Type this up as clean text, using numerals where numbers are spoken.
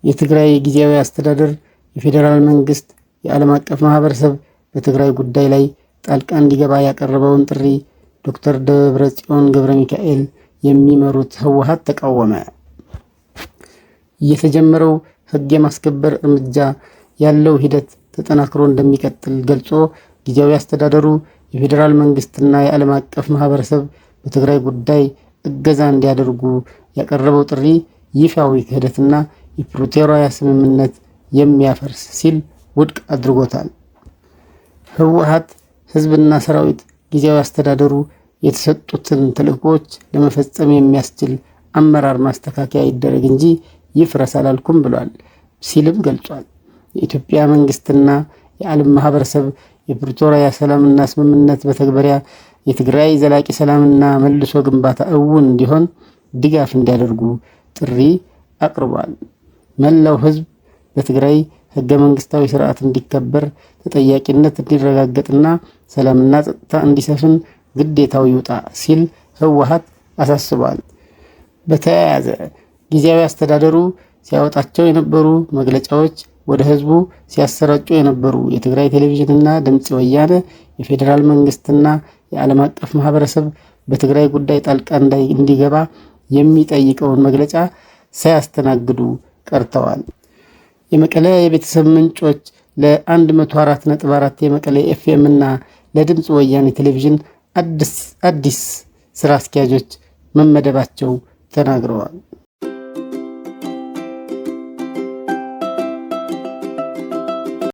የትግራይ ጊዜያዊ አስተዳደር፣ የፌዴራል መንግስት፣ የዓለም አቀፍ ማህበረሰብ በትግራይ ጉዳይ ላይ ጣልቃ እንዲገባ ያቀረበውን ጥሪ ዶክተር ደብረጽዮን ገብረ ሚካኤል የሚመሩት ህወሓት ተቃወመ። የተጀመረው ህግ የማስከበር እርምጃ ያለው ሂደት ተጠናክሮ እንደሚቀጥል ገልጾ ጊዜያዊ አስተዳደሩ፣ የፌዴራል መንግስትና የዓለም አቀፍ ማህበረሰብ በትግራይ ጉዳይ እገዛ እንዲያደርጉ ያቀረበው ጥሪ ይፋዊ ክህደትና የፕሪቶሪያ ስምምነት የሚያፈርስ ሲል ውድቅ አድርጎታል። ህወሓት ህዝብና ሰራዊት ጊዜያዊ አስተዳደሩ የተሰጡትን ተልዕኮች ለመፈጸም የሚያስችል አመራር ማስተካከያ ይደረግ እንጂ ይፍረስ አላልኩም ብሏል ሲልም ገልጿል። የኢትዮጵያ መንግስትና የዓለም ማህበረሰብ የፕሪቶሪያ ሰላምና ስምምነት በተግበሪያ የትግራይ ዘላቂ ሰላምና መልሶ ግንባታ እውን እንዲሆን ድጋፍ እንዲያደርጉ ጥሪ አቅርቧል። መላው ህዝብ በትግራይ ህገ መንግስታዊ ስርዓት እንዲከበር፣ ተጠያቂነት እንዲረጋገጥና ሰላምና ጸጥታ እንዲሰፍን ግዴታው ይውጣ ሲል ህወሓት አሳስቧል። በተያያዘ ጊዜያዊ አስተዳደሩ ሲያወጣቸው የነበሩ መግለጫዎች ወደ ህዝቡ ሲያሰራጩ የነበሩ የትግራይ ቴሌቪዥንና ድምጽ ወያነ የፌዴራል መንግስትና የዓለም አቀፍ ማህበረሰብ በትግራይ ጉዳይ ጣልቃ እንዲገባ የሚጠይቀውን መግለጫ ሳያስተናግዱ ቀርተዋል። የመቀለ የቤተሰብ ምንጮች ለ104.4 የመቀለ ኤፍኤም እና ለድምጽ ወያነ ቴሌቪዥን አዲስ ስራ አስኪያጆች መመደባቸው ተናግረዋል።